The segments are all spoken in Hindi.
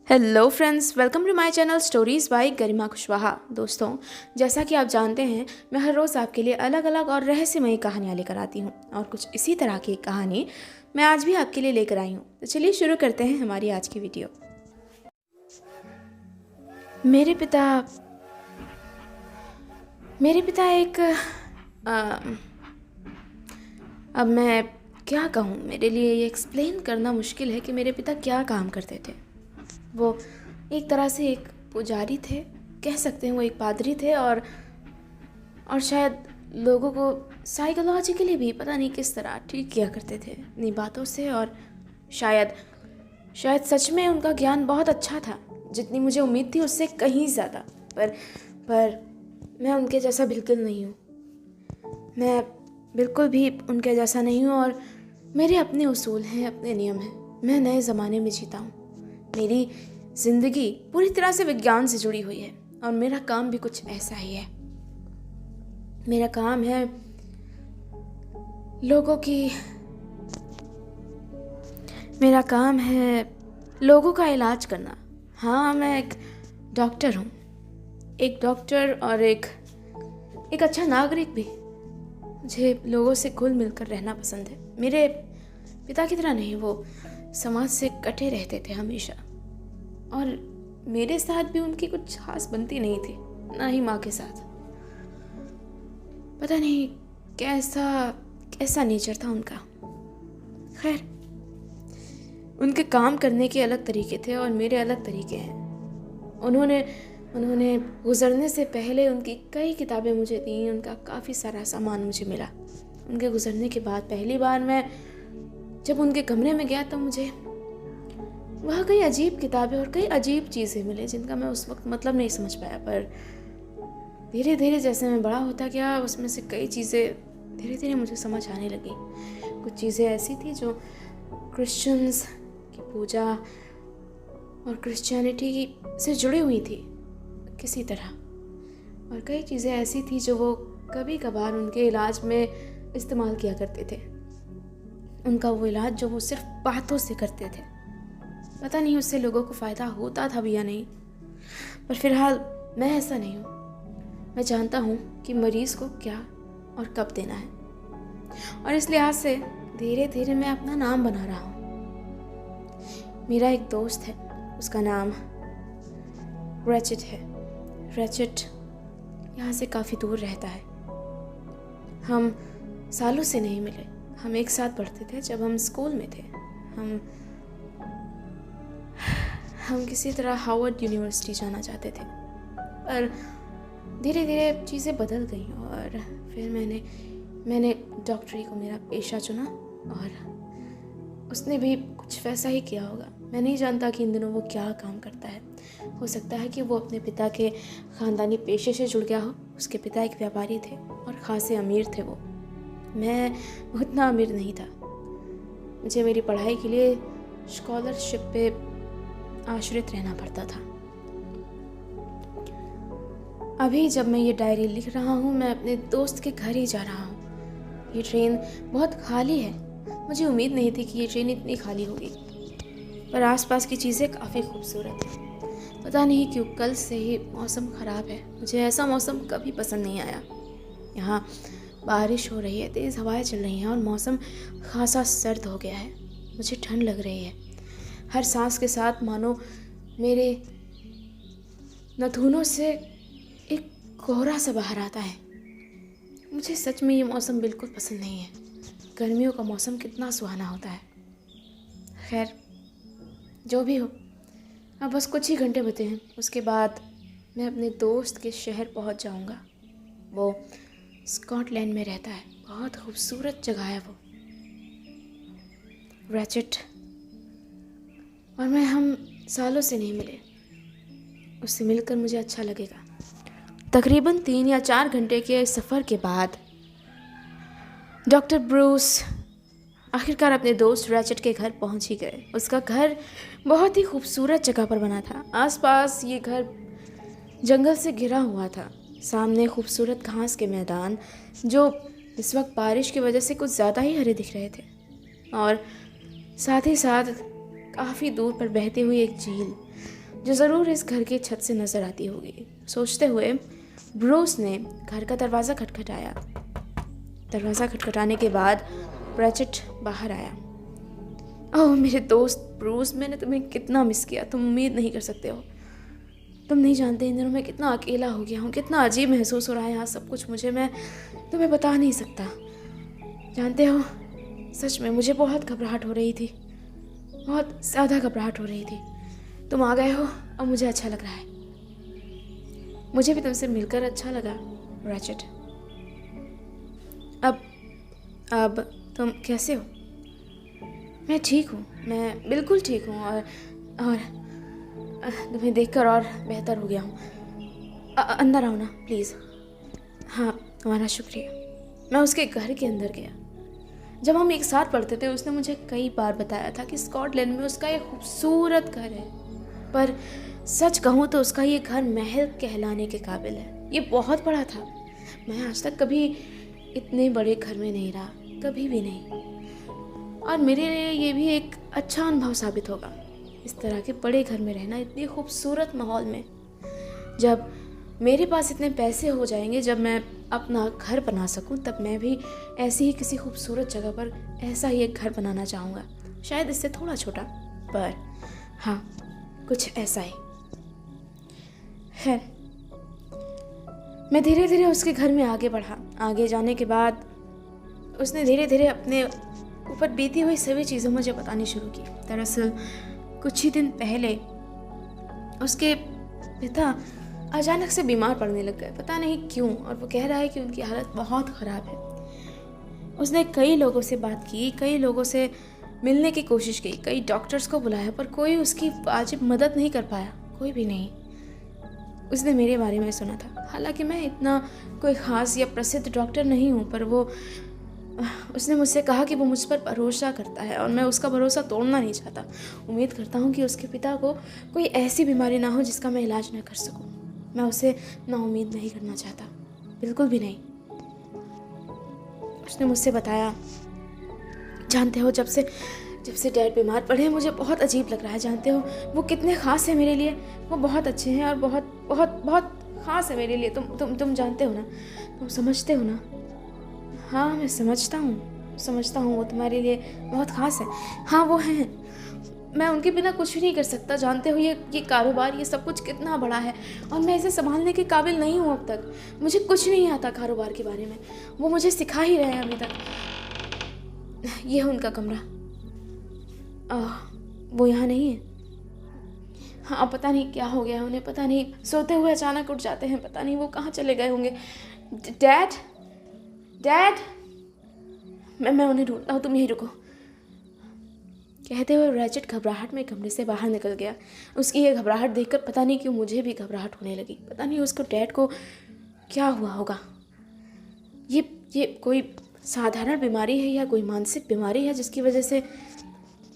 Hello friends, welcome to my channel stories by Garima Kushwaha. दोस्तों, जैसा कि आप जानते हैं, मैं हर रोज़ आपके लिए अलग अलग और रहस्यमयी कहानियाँ लेकर आती हूँ और कुछ इसी तरह की कहानी मैं आज भी आपके लिए लेकर आई हूँ। तो चलिए शुरू करते हैं हमारी आज की वीडियो। मेरे पिता एक अब मैं क्या कहूँ, मेरे लिए ये एक्सप्लेन करना मुश्किल है कि मेरे पिता क्या काम करते थे। वो एक तरह से एक पुजारी थे, कह सकते हैं वो एक पादरी थे और शायद लोगों को साइकोलॉजिकली भी पता नहीं किस तरह ठीक किया करते थे अपनी बातों से। और शायद सच में उनका ज्ञान बहुत अच्छा था, जितनी मुझे उम्मीद थी उससे कहीं ज़्यादा। पर मैं उनके जैसा बिल्कुल नहीं हूँ। मैं बिल्कुल भी उनके जैसा नहीं हूँ और मेरे अपने उसूल हैं, अपने नियम हैं। मैं नए ज़माने में जीता हूँ। मेरी ज़िंदगी पूरी तरह से विज्ञान से जुड़ी हुई है और मेरा काम भी कुछ ऐसा ही है। मेरा काम है लोगों का इलाज करना। हाँ, मैं एक डॉक्टर हूँ, एक डॉक्टर और एक अच्छा नागरिक भी। मुझे लोगों से घुल मिलकर रहना पसंद है। मेरे पिता की तरह नहीं, वो समाज से कटे रहते थे हमेशा और मेरे साथ भी उनकी कुछ खास बनती नहीं थी, ना ही माँ के साथ। पता नहीं कैसा नेचर था उनका। खैर, उनके काम करने के अलग तरीके थे और मेरे अलग तरीके हैं। उन्होंने गुजरने से पहले उनकी कई किताबें मुझे दी, उनका काफ़ी सारा सामान मुझे मिला। उनके गुजरने के बाद पहली बार मैं जब उनके कमरे में गया तो मुझे वहाँ कई अजीब किताबें और कई अजीब चीज़ें मिले जिनका मैं उस वक्त मतलब नहीं समझ पाया। पर धीरे धीरे जैसे मैं बड़ा होता गया, उसमें से कई चीज़ें धीरे धीरे मुझे समझ आने लगी। कुछ चीज़ें ऐसी थी जो क्रिश्चियंस की पूजा और क्रिश्चियनिटी से जुड़ी हुई थी किसी तरह, और कई चीज़ें ऐसी थी जो वो कभी कभार उनके इलाज में इस्तेमाल किया करते थे। उनका वो इलाज जो वो सिर्फ बातों से करते थे, पता नहीं उससे लोगों को फ़ायदा होता था भी या नहीं। पर फिलहाल मैं ऐसा नहीं हूँ। मैं जानता हूँ कि मरीज़ को क्या और कब देना है, और इस लिहाज से धीरे धीरे मैं अपना नाम बना रहा हूँ। मेरा एक दोस्त है, उसका नाम रैचेट है। रैचेट यहाँ से काफ़ी दूर रहता है। हम सालों से नहीं मिले। हम एक साथ पढ़ते थे जब हम स्कूल में थे। हम किसी तरह हार्वर्ड यूनिवर्सिटी जाना चाहते थे, पर धीरे धीरे चीज़ें बदल गईं और फिर मैंने डॉक्टरी को मेरा पेशा चुना और उसने भी कुछ वैसा ही किया होगा। मैं नहीं जानता कि इन दिनों वो क्या काम करता है। हो सकता है कि वो अपने पिता के ख़ानदानी पेशे से जुड़ गया हो। उसके पिता एक व्यापारी थे और ख़ासे अमीर थे वो। मैं उतना अमीर नहीं था। मुझे मेरी पढ़ाई के लिए स्कॉलरशिप पे आश्रित रहना पड़ता था। अभी जब मैं ये डायरी लिख रहा हूँ, मैं अपने दोस्त के घर ही जा रहा हूँ। ये ट्रेन बहुत खाली है। मुझे उम्मीद नहीं थी कि ये ट्रेन इतनी खाली होगी, पर आसपास की चीज़ें काफ़ी खूबसूरत हैं। पता नहीं क्यों कल से ही मौसम ख़राब है। मुझे ऐसा मौसम कभी पसंद नहीं आया। यहाँ बारिश हो रही है, तेज़ हवाएं चल रही हैं और मौसम खासा सर्द हो गया है। मुझे ठंड लग रही है। हर सांस के साथ मानो मेरे नथुनों से एक कोहरा सा बाहर आता है। मुझे सच में ये मौसम बिल्कुल पसंद नहीं है। गर्मियों का मौसम कितना सुहाना होता है। खैर, जो भी हो, अब बस कुछ ही घंटे बचे हैं। उसके बाद मैं अपने दोस्त के शहर पहुंच जाऊंगा। वो स्कॉटलैंड में रहता है। बहुत खूबसूरत जगह है वो। रैचेट और मैं हम सालों से नहीं मिले। उससे मिलकर मुझे अच्छा लगेगा। तकरीबन 3 या 4 घंटे के सफ़र के बाद डॉक्टर ब्रूस आखिरकार अपने दोस्त रैचेट के घर पहुंच ही गए। उसका घर बहुत ही खूबसूरत जगह पर बना था। आसपास ये घर जंगल से घिरा हुआ था। सामने खूबसूरत घास के मैदान जो इस वक्त बारिश की वजह से कुछ ज़्यादा ही हरे दिख रहे थे, और साथ ही साथ काफ़ी दूर पर बहती हुई एक झील जो ज़रूर इस घर की छत से नज़र आती होगी। सोचते हुए ब्रूस ने घर का दरवाज़ा खटखटाया। दरवाज़ा खटखटाने के बाद ब्रैचेट बाहर आया। ओह मेरे दोस्त ब्रूस, मैंने तुम्हें कितना मिस किया, तुम उम्मीद नहीं कर सकते हो। तुम नहीं जानते इन दिनों मैं कितना अकेला हो गया हूँ, कितना अजीब महसूस हो रहा है यहाँ सब कुछ मुझे, मैं तुम्हें बता नहीं सकता। जानते हो, सच में मुझे बहुत घबराहट हो रही थी, बहुत ज़्यादा घबराहट हो रही थी। तुम आ गए हो और मुझे अच्छा लग रहा है। मुझे भी तुमसे मिलकर अच्छा लगा ब्रैचेट। अब तुम कैसे हो? मैं ठीक हूँ, मैं बिल्कुल ठीक हूँ और तुम्हें देखकर और बेहतर हो गया हूँ। अंदर आओ ना प्लीज़। हाँ तुम्हारा शुक्रिया। मैं उसके घर के अंदर गया। जब हम एक साथ पढ़ते थे उसने मुझे कई बार बताया था कि स्कॉटलैंड में उसका एक खूबसूरत घर है, पर सच कहूँ तो उसका ये घर महल कहलाने के काबिल है। ये बहुत बड़ा था। मैं आज तक कभी इतने बड़े घर में नहीं रहा, कभी भी नहीं। और मेरे लिए ये भी एक अच्छा अनुभव साबित होगा, इस तरह के बड़े घर में रहना, इतने खूबसूरत माहौल में। जब मेरे पास इतने पैसे हो जाएंगे, जब मैं अपना घर बना सकूं, तब मैं भी ऐसी ही किसी खूबसूरत जगह पर ऐसा ही एक घर बनाना चाहूँगा। शायद इससे थोड़ा छोटा, पर हाँ कुछ ऐसा ही। खैर, मैं धीरे धीरे उसके घर में आगे बढ़ा। आगे जाने के बाद उसने धीरे धीरे अपने ऊपर बीती हुई सभी चीज़ें मुझे बतानी शुरू की। दरअसल कुछ ही दिन पहले उसके पिता अचानक से बीमार पड़ने लग गए, पता नहीं क्यों, और वो कह रहा है कि उनकी हालत बहुत ख़राब है। उसने कई लोगों से बात की, कई लोगों से मिलने की कोशिश की, कई डॉक्टर्स को बुलाया, पर कोई उसकी वाजिब मदद नहीं कर पाया, कोई भी नहीं। उसने मेरे बारे में सुना था, हालांकि मैं इतना कोई ख़ास या प्रसिद्ध डॉक्टर नहीं हूँ, पर उसने मुझसे कहा कि वो मुझ पर भरोसा करता है और मैं उसका भरोसा तोड़ना नहीं चाहता। उम्मीद करता हूँ कि उसके पिता को कोई ऐसी बीमारी ना हो जिसका मैं इलाज ना कर सकूँ। मैं उसे नाउम्मीद नहीं करना चाहता, बिल्कुल भी नहीं। उसने मुझसे बताया, जानते हो, जब से डैड बीमार पड़े मुझे बहुत अजीब लग रहा है। जानते हो वो कितने ख़ास है मेरे लिए, वो बहुत अच्छे हैं और बहुत बहुत बहुत ख़ास है मेरे लिए। तुम जानते हो ना, तुम समझते हो ना। हाँ मैं समझता हूँ वो तुम्हारे लिए बहुत ख़ास है। हाँ वो हैं, मैं उनके बिना कुछ भी नहीं कर सकता। जानते हो ये कारोबार, ये सब कुछ कितना बड़ा है और मैं इसे संभालने के काबिल नहीं हूँ अब तक। मुझे कुछ नहीं आता कारोबार के बारे में, वो मुझे सिखा ही रहे हैं अभी तक। ये है उनका कमरा। वो यहाँ नहीं है। हाँ पता नहीं क्या हो गया उन्हें, पता नहीं, सोते हुए अचानक उठ जाते हैं, पता नहीं वो कहाँ चले गए होंगे। डैड मैं उन्हें ढूंढता हूँ, तुम यहीं रुको। कहते हुए ब्रैचेट घबराहट में कमरे से बाहर निकल गया। उसकी ये घबराहट देखकर पता नहीं क्यों मुझे भी घबराहट होने लगी। पता नहीं उसको डैड को क्या हुआ होगा। ये कोई साधारण बीमारी है या कोई मानसिक बीमारी है जिसकी वजह से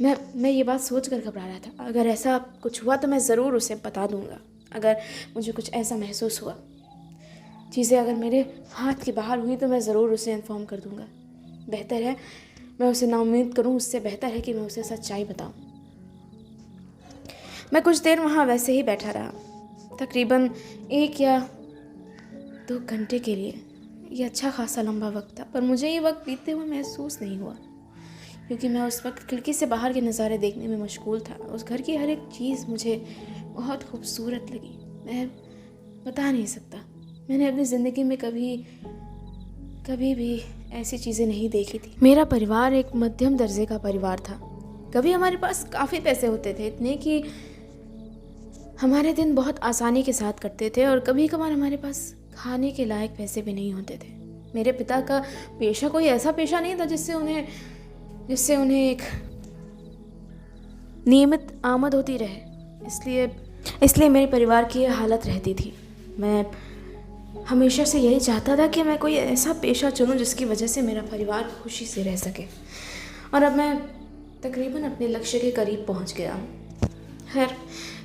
मैं ये बात सोच कर घबरा रहा था। अगर ऐसा कुछ हुआ तो मैं ज़रूर उसे बता दूंगा। अगर मुझे कुछ ऐसा महसूस हुआ, चीज़ें अगर मेरे हाथ के बाहर हुई तो मैं ज़रूर उसे इन्फॉर्म कर दूंगा। बेहतर है मैं उसे नाउम्मीद करूं, उससे बेहतर है कि मैं उसे सच्चाई बताऊं। मैं कुछ देर वहाँ वैसे ही बैठा रहा, तकरीबन 1 या 2 घंटे के लिए। ये अच्छा खासा लंबा वक्त था, पर मुझे ये वक्त बीतते हुए महसूस नहीं हुआ, क्योंकि मैं उस वक्त खिड़की से बाहर के नज़ारे देखने में मशगूल था। उस घर की हर एक चीज़ मुझे बहुत खूबसूरत लगी। मैं बता नहीं सकता, मैंने अपनी ज़िंदगी में कभी भी ऐसी चीज़ें नहीं देखी थी। मेरा परिवार एक मध्यम दर्जे का परिवार था। कभी हमारे पास काफ़ी पैसे होते थे, इतने कि हमारे दिन बहुत आसानी के साथ कटते थे, और कभी कभार हमारे पास खाने के लायक पैसे भी नहीं होते थे। मेरे पिता का पेशा कोई ऐसा पेशा नहीं था जिससे उन्हें एक नियमित आमद होती रहे। इसलिए मेरे परिवार की यह हालत रहती थी। मैं हमेशा से यही चाहता था कि मैं कोई ऐसा पेशा चुनूं जिसकी वजह से मेरा परिवार खुशी से रह सके, और अब मैं तकरीबन अपने लक्ष्य के करीब पहुंच गया हूं। खैर,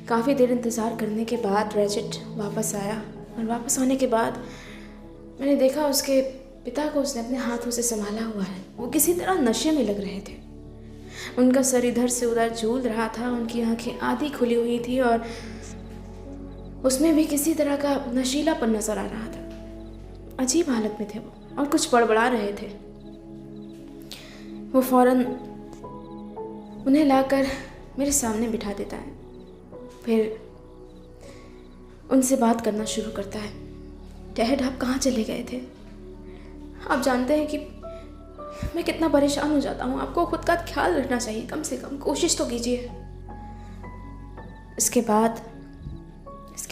काफ़ी देर इंतज़ार करने के बाद ब्रैचेट वापस आया, और वापस आने के बाद मैंने देखा उसके पिता को उसने अपने हाथों से संभाला हुआ है। वो किसी तरह नशे में लग रहे थे। उनका सर इधर से उधर झूल रहा था, उनकी आंखें आधी खुली हुई थी और उसमें भी किसी तरह का नशीलापन नजर आ रहा था। अजीब हालत में थे वो और कुछ बड़बड़ा रहे थे। वो फौरन उन्हें लाकर मेरे सामने बिठा देता है, फिर उनसे बात करना शुरू करता है। डैड, आप कहाँ चले गए थे? आप जानते हैं कि मैं कितना परेशान हो जाता हूँ। आपको खुद का ख्याल रखना चाहिए, कम से कम कोशिश तो कीजिए। इसके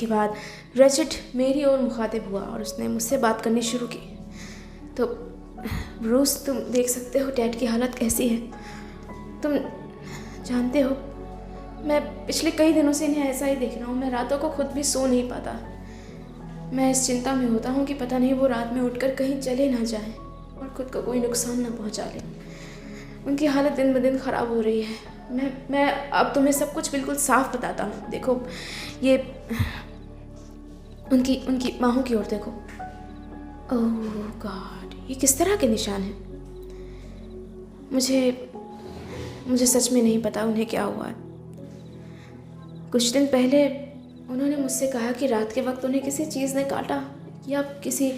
बाद रचिट मेरी ओर मुखातिब हुआ और उसने मुझसे बात करनी शुरू की। तो ब्रूस, तुम देख सकते हो डैड की हालत कैसी है। तुम जानते हो, मैं पिछले कई दिनों से इन्हें ऐसा ही देख रहा हूँ। मैं रातों को खुद भी सो नहीं पाता। मैं इस चिंता में होता हूँ कि पता नहीं वो रात में उठकर कहीं चले ना जाएं और खुद को कोई नुकसान ना पहुँचा लें। उनकी हालत दिन ब दिन ख़राब हो रही है। मैं अब तुम्हें सब कुछ बिल्कुल साफ बताता हूँ। देखो, ये उनकी बाहों की ओर देखो। ओह गॉड, ये किस तरह के निशान हैं? मुझे सच में नहीं पता उन्हें क्या हुआ। कुछ दिन पहले उन्होंने मुझसे कहा कि रात के वक्त उन्हें किसी चीज़ ने काटा, या किसी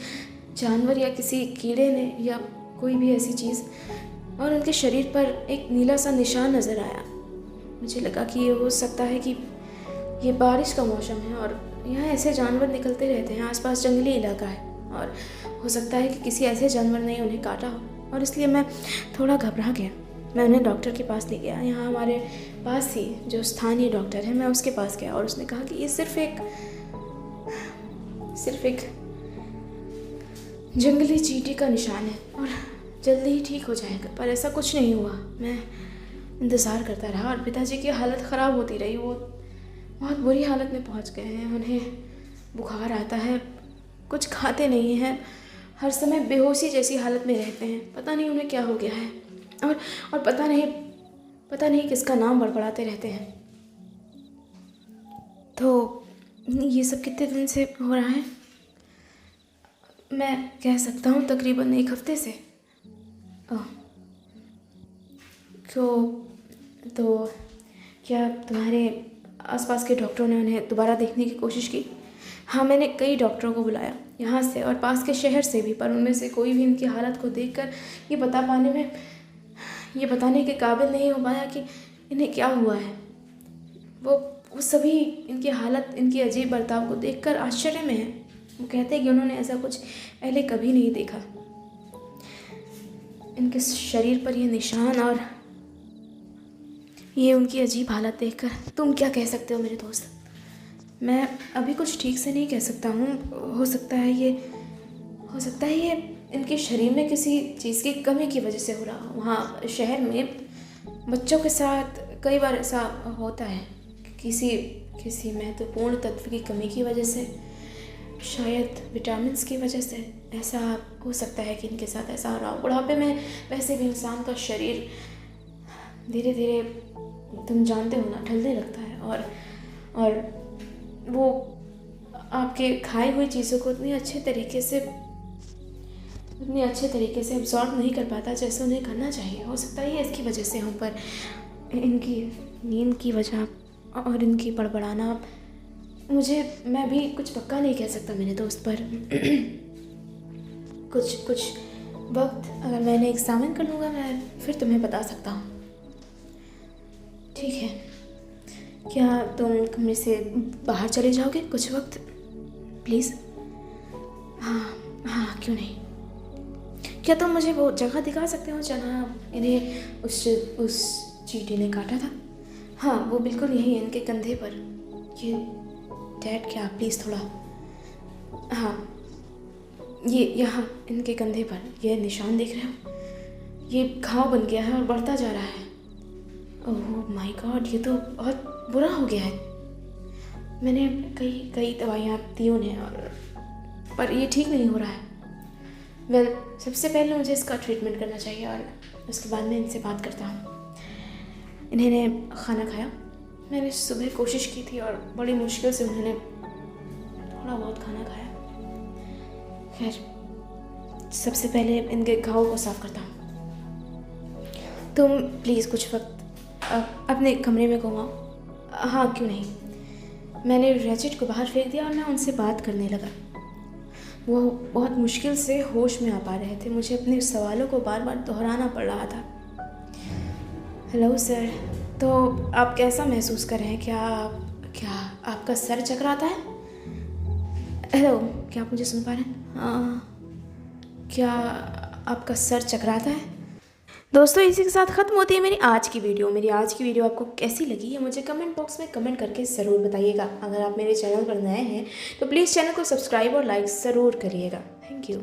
जानवर या किसी कीड़े ने, या कोई भी ऐसी चीज़, और उनके शरीर पर एक नीला सा निशान नज़र आया। मुझे लगा कि ये हो सकता है कि ये बारिश का मौसम है और यहाँ ऐसे जानवर निकलते रहते हैं। आसपास जंगली इलाका है और हो सकता है कि किसी ऐसे जानवर ने उन्हें काटा हो, और इसलिए मैं थोड़ा घबरा गया। मैं उन्हें डॉक्टर के पास ले गया। यहाँ हमारे पास ही जो स्थानीय डॉक्टर है, मैं उसके पास गया और उसने कहा कि ये सिर्फ एक जंगली चींटी का निशान है और जल्दी ही ठीक हो जाएगा। पर ऐसा कुछ नहीं हुआ। मैं इंतज़ार करता रहा और पिताजी की हालत ख़राब होती रही। वो बहुत बुरी हालत में पहुंच गए हैं। उन्हें बुखार आता है, कुछ खाते नहीं हैं, हर समय बेहोशी जैसी हालत में रहते हैं। पता नहीं उन्हें क्या हो गया है और पता नहीं किसका नाम बड़बड़ाते रहते हैं। तो ये सब कितने दिन से हो रहा है? मैं कह सकता हूँ तकरीबन 1 हफ्ते से। तो क्या तुम्हारे आसपास के डॉक्टरों ने उन्हें दोबारा देखने की कोशिश की? हाँ, मैंने कई डॉक्टरों को बुलाया, यहाँ से और पास के शहर से भी, पर उनमें से कोई भी इनकी हालत को देखकर ये बताने के काबिल नहीं हो पाया कि इन्हें क्या हुआ है। वो सभी इनकी हालत, इनकी अजीब बर्ताव को देखकर आश्चर्य में हैं। वो कहते हैं कि उन्होंने ऐसा कुछ पहले कभी नहीं देखा। इनके शरीर पर ये निशान और ये उनकी अजीब हालत देखकर तुम क्या कह सकते हो मेरे दोस्त? मैं अभी कुछ ठीक से नहीं कह सकता हूँ। हो सकता है ये इनके शरीर में किसी चीज़ की कमी की वजह से हो रहा हो। वहाँ शहर में बच्चों के साथ कई बार ऐसा होता है, किसी महत्वपूर्ण तत्व की कमी की वजह से, शायद विटामिन्स की वजह से ऐसा हो सकता है कि इनके साथ ऐसा हो रहा हो। बुढ़ापे में वैसे भी इंसान का शरीर धीरे धीरे, तुम जानते हो ना, ढलने लगता है और वो आपके खाई हुई चीज़ों को उतनी अच्छे तरीके से एब्जॉर्ब नहीं कर पाता जैसे उन्हें करना चाहिए। हो सकता है ये इसकी वजह से हो, पर इनकी नींद की वजह और इनकी बड़बड़ाना, मैं भी कुछ पक्का नहीं कह सकता मेरे दोस्त, पर कुछ वक्त अगर मैंने एग्जामिन कर लूँगा, मैं फिर तुम्हें बता सकता हूँ। ठीक है, क्या तुम कमरे से बाहर चले जाओगे कुछ वक्त प्लीज़? हाँ, क्यों नहीं। क्या तुम मुझे वो जगह दिखा सकते हो जहाँ इन्हें उस चींटी ने काटा था? हाँ, वो बिल्कुल यही है, इनके कंधे पर। ये डैड, क्या प्लीज़ थोड़ा, हाँ, ये यहाँ इनके कंधे पर ये निशान देख रहे हो? ये घाव बन गया है और बढ़ता जा रहा है। ओह माय गॉड, ये तो बहुत बुरा हो गया है। मैंने कई दवाइयाँ दी उन्हें पर ये ठीक नहीं हो रहा है। वेल, सबसे पहले मुझे इसका ट्रीटमेंट करना चाहिए और उसके बाद मैं इनसे बात करता हूँ। इन्होंने खाना खाया? मैंने सुबह कोशिश की थी और बड़ी मुश्किल से उन्होंने थोड़ा बहुत खाना खाया। खैर, सबसे पहले इनके घाव को साफ करता हूँ। तुम प्लीज़ कुछ वक्त अपने कमरे में घुमाओ। हाँ, क्यों नहीं। मैंने रैचेट को बाहर फेंक दिया और मैं उनसे बात करने लगा। वो बहुत मुश्किल से होश में आ पा रहे थे। मुझे अपने सवालों को बार बार दोहराना पड़ रहा था। हेलो सर, तो आप कैसा महसूस कर रहे हैं? क्या आपका सर चकराता है? हेलो, क्या आप मुझे सुन पा रहे हैं? हाँ, क्या आपका सर चकराता है? दोस्तों, इसी के साथ ख़त्म होती है मेरी आज की वीडियो आपको कैसी लगी है मुझे कमेंट बॉक्स में कमेंट करके ज़रूर बताइएगा। अगर आप मेरे चैनल पर नए हैं तो प्लीज़ चैनल को सब्सक्राइब और लाइक ज़रूर करिएगा। Thank you.